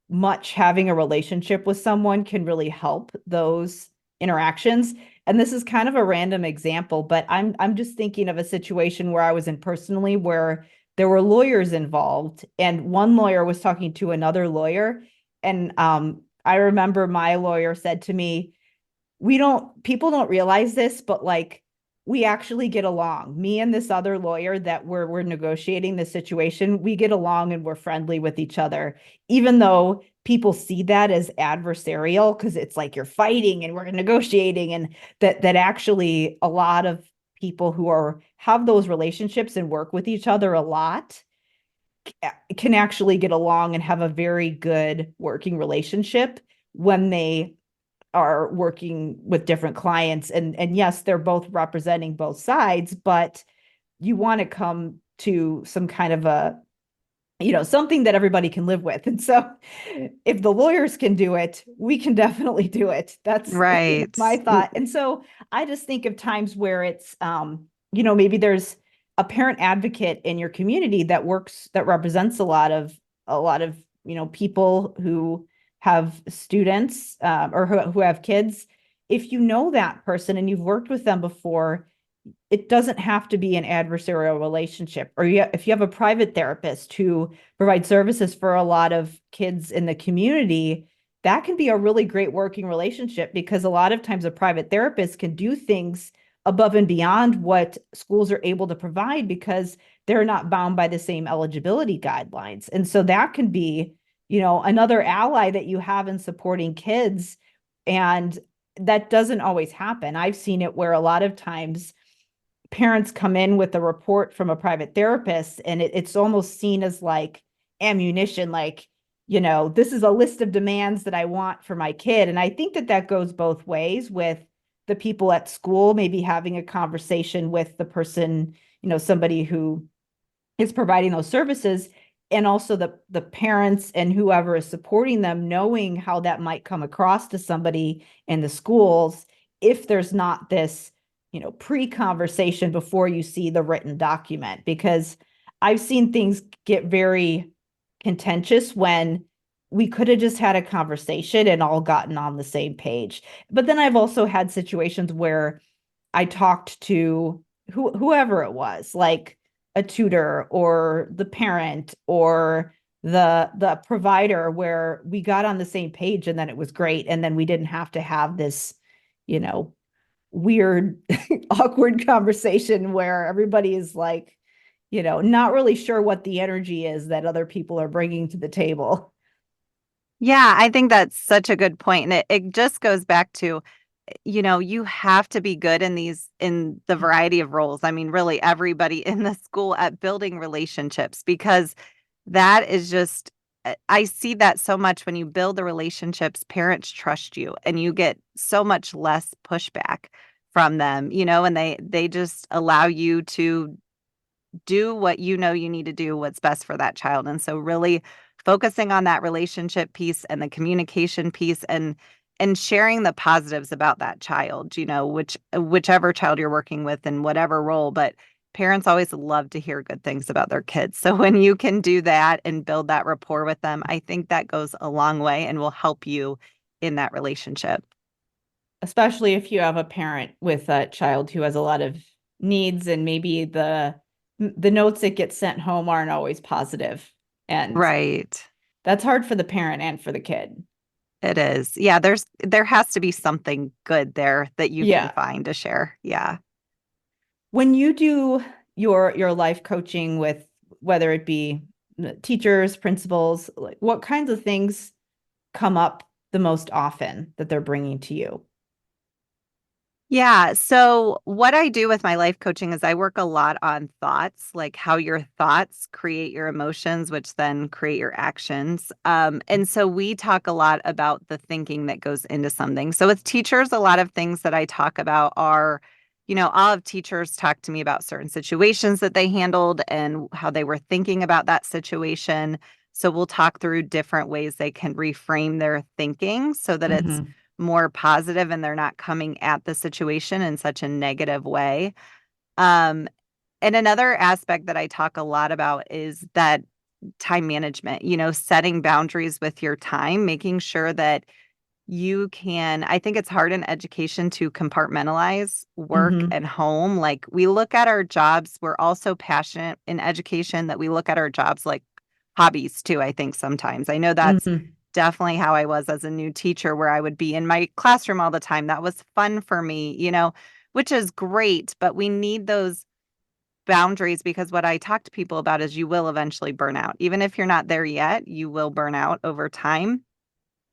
much having a relationship with someone can really help those interactions. And this is kind of a random example, but I'm just thinking of a situation where I was in personally where there were lawyers involved, and one lawyer was talking to another lawyer. And I remember my lawyer said to me, we don't people don't realize this, but like we actually get along. Me and this other lawyer that we're negotiating this situation, we get along and we're friendly with each other, even though people see that as adversarial because it's like you're fighting and we're negotiating, and that actually a lot of people who have those relationships and work with each other a lot can actually get along and have a very good working relationship when they are working with different clients. And yes, they're both representing both sides, but you want to come to some kind of something that everybody can live with. And so if the lawyers can do it, we can definitely do it. That's Right. my thought. And so I just think of times where it's, maybe there's a parent advocate in your community that represents a lot of, people who have students or who have kids. If you know that person and you've worked with them before, it doesn't have to be an adversarial relationship. Or if you have a private therapist who provides services for a lot of kids in the community, that can be a really great working relationship, because a lot of times a private therapist can do things above and beyond what schools are able to provide because they're not bound by the same eligibility guidelines. And so that can be, another ally that you have in supporting kids. And that doesn't always happen. I've seen it where a lot of times parents come in with a report from a private therapist, and it's almost seen as like ammunition, like, this is a list of demands that I want for my kid. And I think that goes both ways with the people at school, maybe having a conversation with the person, somebody who is providing those services, and also the parents and whoever is supporting them, knowing how that might come across to somebody in the schools if there's not this pre-conversation before you see the written document. Because I've seen things get very contentious when we could have just had a conversation and all gotten on the same page. But then I've also had situations where I talked to whoever it was, like a tutor or the parent or the provider, where we got on the same page and then it was great. And then we didn't have to have this, weird, awkward conversation where everybody is like, not really sure what the energy is that other people are bringing to the table. Yeah, I think that's such a good point. And it just goes back to, you have to be good in the variety of roles. I mean, really everybody in the school at building relationships, because that is just, I see that so much when you build the relationships, parents trust you and you get so much less pushback from them, and they just allow you to do what you need to do, what's best for that child. And so really focusing on that relationship piece and the communication piece, and sharing the positives about that child, whichever child you're working with in whatever role. But parents always love to hear good things about their kids. So when you can do that and build that rapport with them, I think that goes a long way and will help you in that relationship. Especially if you have a parent with a child who has a lot of needs, and maybe the notes that get sent home aren't always positive. And Right. that's hard for the parent and for the kid. It is. Yeah, there has to be something good there that you can Yeah. find to share. Yeah. When you do your life coaching with, whether it be teachers, principals, like what kinds of things come up the most often that they're bringing to you? Yeah. So, what I do with my life coaching is I work a lot on thoughts, like how your thoughts create your emotions, which then create your actions. And so, we talk a lot about the thinking that goes into something. So, with teachers, a lot of things that I talk about are, I'll have teachers talk to me about certain situations that they handled and how they were thinking about that situation. So, we'll talk through different ways they can reframe their thinking so that it's Mm-hmm. more positive and they're not coming at the situation in such a negative way. Um, and another aspect that I talk a lot about is that time management, setting boundaries with your time, making sure that I think it's hard in education to compartmentalize work Mm-hmm. and home. Like we look at our jobs, we're also passionate in education that we look at our jobs like hobbies too, I think sometimes. I know that's Mm-hmm. definitely how I was as a new teacher, where I would be in my classroom all the time. That was fun for me, which is great, but we need those boundaries, because what I talk to people about is you will eventually burn out. Even if you're not there yet, you will burn out over time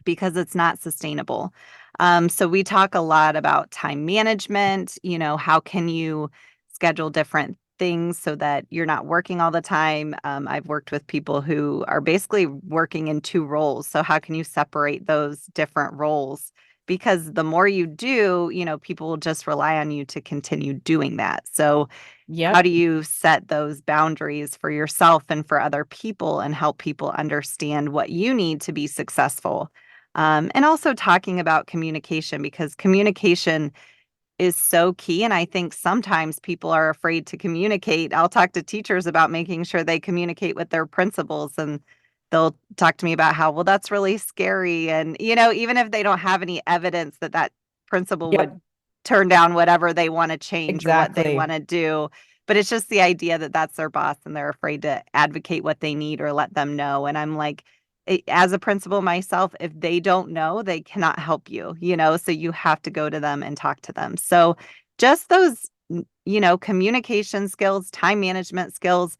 because it's not sustainable. So we talk a lot about time management, how can you schedule different things so that you're not working all the time. I've worked with people who are basically working in two roles. So how can you separate those different roles? Because the more you do, people will just rely on you to continue doing that. So how Yep. do you set those boundaries for yourself and for other people and help people understand what you need to be successful? And also talking about communication, because communication is so key. And I think sometimes people are afraid to communicate. I'll talk to teachers about making sure they communicate with their principals, and they'll talk to me about how, well, that's really scary. And, even if they don't have any evidence that that principal would Yep. turn down whatever they want to change or what they want Exactly. to do. But it's just the idea that that's their boss and they're afraid to advocate what they need or let them know. And I'm like, as a principal myself, if they don't know, they cannot help you, so you have to go to them and talk to them. So just those, communication skills, time management skills,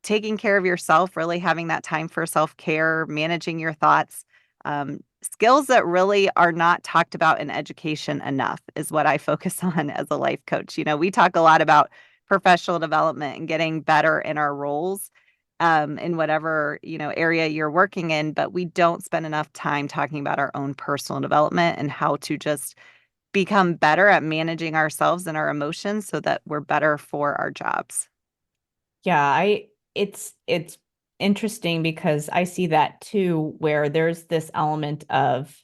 taking care of yourself, really having that time for self-care, managing your thoughts, skills that really are not talked about in education enough is what I focus on as a life coach. We talk a lot about professional development and getting better in our roles, in whatever, area you're working in, but we don't spend enough time talking about our own personal development and how to just become better at managing ourselves and our emotions so that we're better for our jobs. Yeah, it's interesting because I see that too, where there's this element of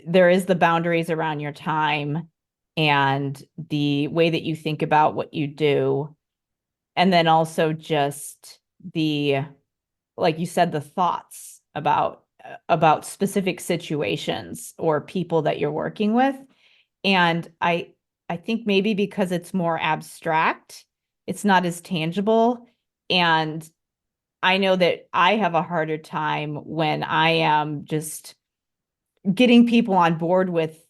there is the boundaries around your time and the way that you think about what you do. And then also just the, like you said, the thoughts about specific situations or people that you're working with. And I think maybe because it's more abstract, it's not as tangible. And I know that I have a harder time when I am just getting people on board with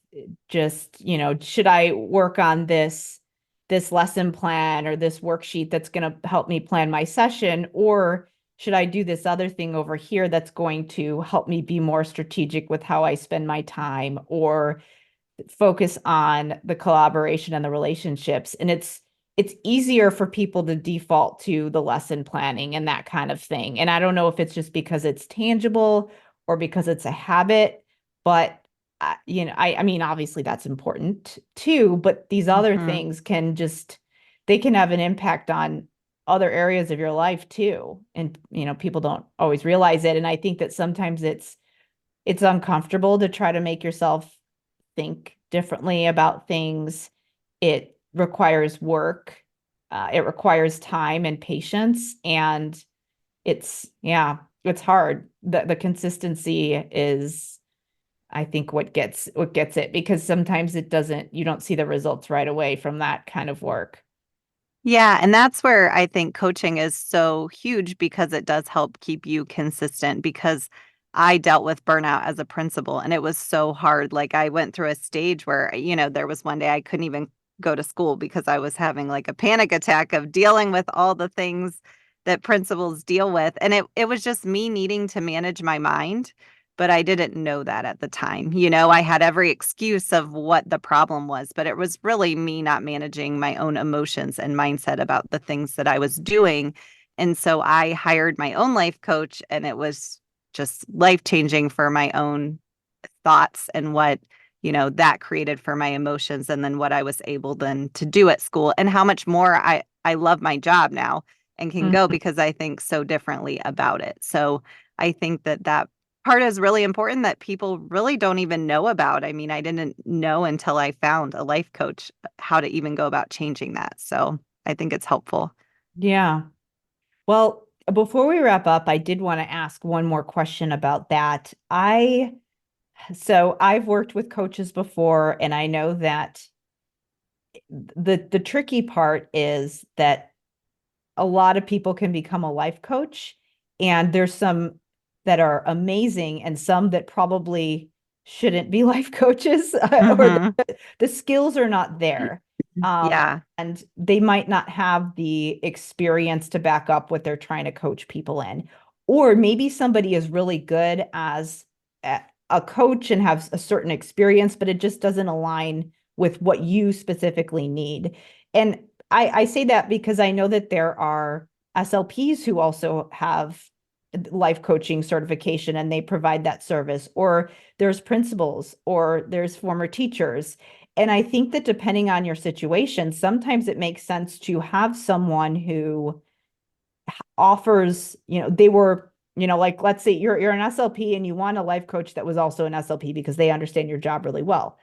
just, should I work on this lesson plan or this worksheet that's going to help me plan my session, or should I do this other thing over here that's going to help me be more strategic with how I spend my time, or focus on the collaboration and the relationships. And it's easier for people to default to the lesson planning and that kind of thing. And I don't know if it's just because it's tangible or because it's a habit, but I mean, obviously that's important too, but these other Mhm. things they can have an impact on other areas of your life too. And, people don't always realize it. And I think that sometimes it's uncomfortable to try to make yourself think differently about things. It requires work. It requires time and patience. And yeah, it's hard. The consistency is, I think, what gets it, because sometimes you don't see the results right away from that kind of work. Yeah, and that's where I think coaching is so huge because it does help keep you consistent because I dealt with burnout as a principal and it was so hard. Like I went through a stage where, there was one day I couldn't even go to school because I was having like a panic attack of dealing with all the things that principals deal with. And it was just me needing to manage my mind, but I didn't know that at the time. I had every excuse of what the problem was, but it was really me not managing my own emotions and mindset about the things that I was doing. And so I hired my own life coach, and it was just life changing for my own thoughts and what, that created for my emotions, and then what I was able then to do at school, and how much more I love my job now and can go Mhm. because I think so differently about it. So I think that that part is really important that people really don't even know about. I mean, I didn't know until I found a life coach how to even go about changing that. So I think it's helpful. Yeah. Well, before we wrap up, I did want to ask one more question about that. So I've worked with coaches before, and I know that the tricky part is that a lot of people can become a life coach, and there's some that are amazing and some that probably shouldn't be life coaches, or Hmm. the skills are not there. Yeah. And they might not have the experience to back up what they're trying to coach people in. Or maybe somebody is really good as a coach and has a certain experience, but it just doesn't align with what you specifically need. And I say that because I know that there are SLPs who also have life coaching certification and they provide that service, or there's principals, or there's former teachers. And I think that depending on your situation, sometimes it makes sense to have someone who offers, they were, like, let's say you're an SLP and you want a life coach that was also an SLP because they understand your job really well.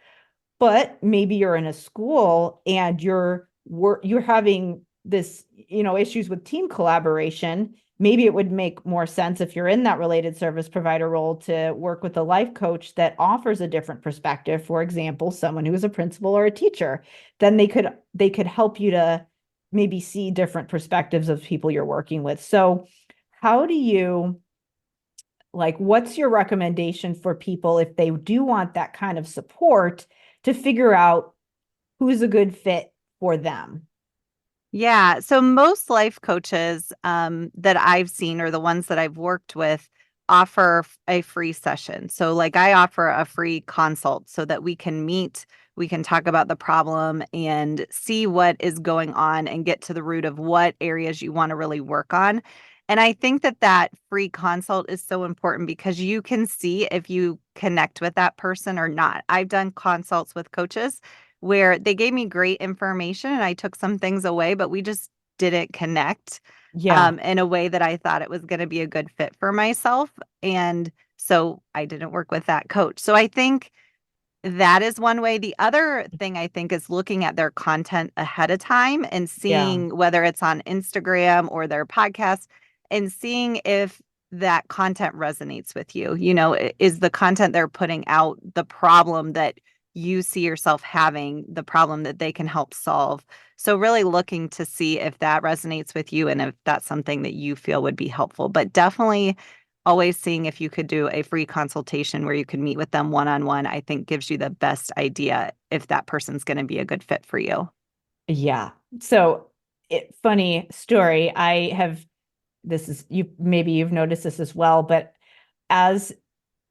But maybe you're in a school and you're having this, issues with team collaboration. Maybe it would make more sense if you're in that related service provider role to work with a life coach that offers a different perspective. For example, someone who is a principal or a teacher, then they could help you to maybe see different perspectives of people you're working with. So how do you, like, what's your recommendation for people if they do want that kind of support to figure out who's a good fit for them? Yeah. So most life coaches that I've seen, or the ones that I've worked with, offer a free session. So like I offer a free consult so that we can meet, we can talk about the problem and see what is going on and get to the root of what areas you want to really work on. And I think that that free consult is so important because you can see if you connect with that person or not. I've done consults with coaches where they gave me great information and I took some things away, but we just didn't connect Yeah. in a way that I thought it was going to be a good fit for myself. And so I didn't work with that coach. So I think that is one way. The other thing I think is looking at their content ahead of time and Yeah. seeing whether it's on Instagram or their podcast and seeing if that content resonates with you. Is the content they're putting out the problem that you see yourself having, the problem that they can help solve? So really looking to see if that resonates with you and if that's something that you feel would be helpful. But definitely always seeing if you could do a free consultation where you could meet with them one-on-one, I think gives you the best idea if that person's going to be a good fit for you. Yeah. So, funny story. This is, maybe you've noticed this as well, but as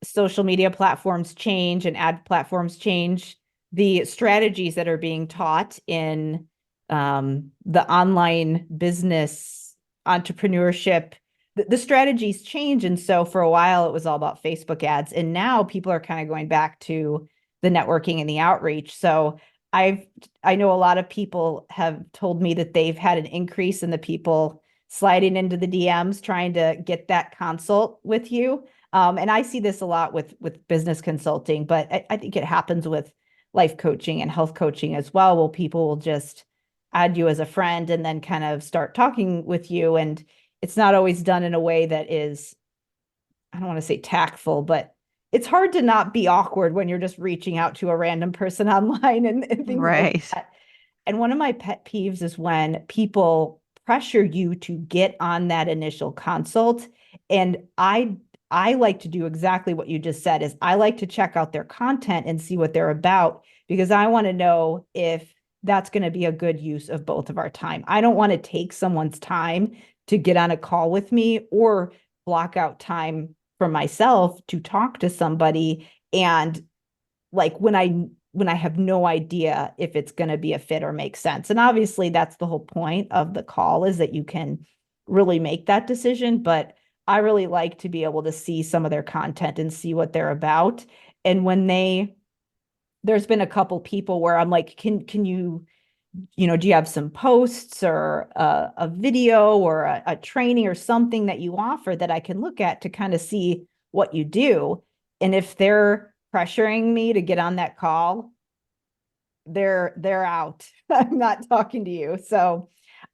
social media platforms change and ad platforms change, the strategies that are being taught in the online business entrepreneurship, the strategies change. And so for a while, it was all about Facebook ads. And now people are kind of going back to the networking and the outreach. So I've, I know a lot of people have told me that they've had an increase in the people sliding into the DMs trying to get that consult with you. And I see this a lot with business consulting, but I think it happens with life coaching and health coaching as well. Well, people will just add you as a friend and then kind of start talking with you. And it's not always done in a way that is, I don't want to say tactful, but it's hard to not be awkward when you're just reaching out to a random person online and things like Right. that. And one of my pet peeves is when people pressure you to get on that initial consult. And I like to do exactly what you just said, is I like to check out their content and see what they're about, because I want to know if that's going to be a good use of both of our time. I don't want to take someone's time to get on a call with me or block out time for myself to talk to somebody, and like when I have no idea if it's going to be a fit or make sense. And obviously that's the whole point of the call, is that you can really make that decision. But I really like to be able to see some of their content and see what they're about. And there's been a couple people where I'm like, can you, do you have some posts or a video or a training or something that you offer that I can look at to kind of see what you do? And if they're pressuring me to get on that call, they're out. I'm not talking to you. So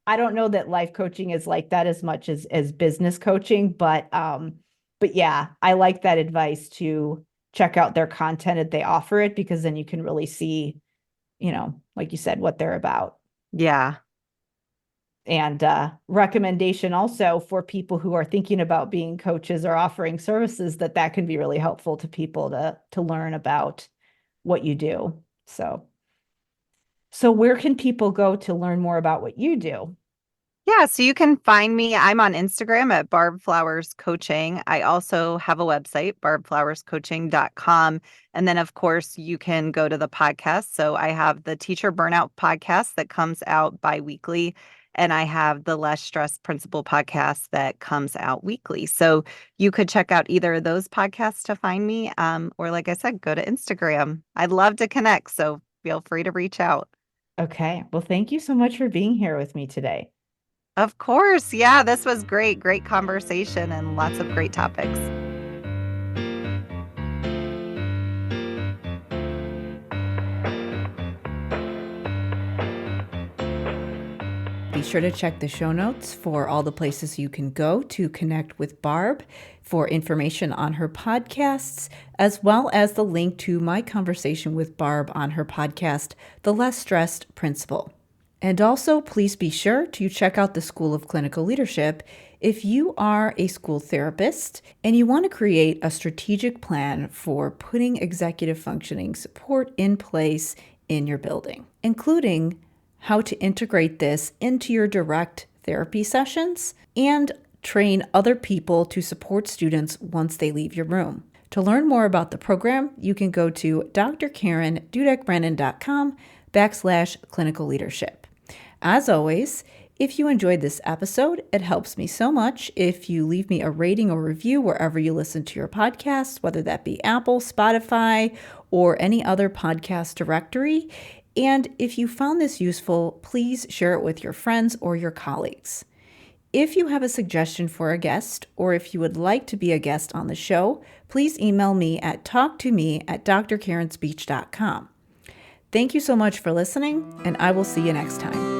I don't know that life coaching is like that as much as business coaching, but yeah, I like that advice to check out their content if they offer it, because then you can really see, like you said, what they're about. Yeah. And recommendation also for people who are thinking about being coaches or offering services, that can be really helpful to people to learn about what you do. So where can people go to learn more about what you do? Yeah, so you can find me. I'm on Instagram at Barb Flowers Coaching. I also have a website, barbflowerscoaching.com. And then, of course, you can go to the podcast. So I have the Teacher Burnout podcast that comes out bi-weekly, and I have the Less Stress Principal podcast that comes out weekly. So you could check out either of those podcasts to find me, or like I said, go to Instagram. I'd love to connect, so feel free to reach out. Okay. Well, thank you so much for being here with me today. Of course. Yeah, this was great. Great conversation and lots of great topics. Be sure to check the show notes for all the places you can go to connect with Barb, for information on her podcasts, as well as the link to my conversation with Barb on her podcast, The Less Stressed Principal. And also, please be sure to check out the School of Clinical Leadership if you are a school therapist and you want to create a strategic plan for putting executive functioning support in place in your building, including how to integrate this into your direct therapy sessions and train other people to support students once they leave your room. To learn more about the program, you can go to drkarendudek-brannan.com/clinical leadership. As always, if you enjoyed this episode, it helps me so much if you leave me a rating or review wherever you listen to your podcasts, whether that be Apple, Spotify, or any other podcast directory. And if you found this useful, please share it with your friends or your colleagues. If you have a suggestion for a guest, or if you would like to be a guest on the show, please email me at talktome@drkarenspeech.com. Thank you so much for listening, and I will see you next time.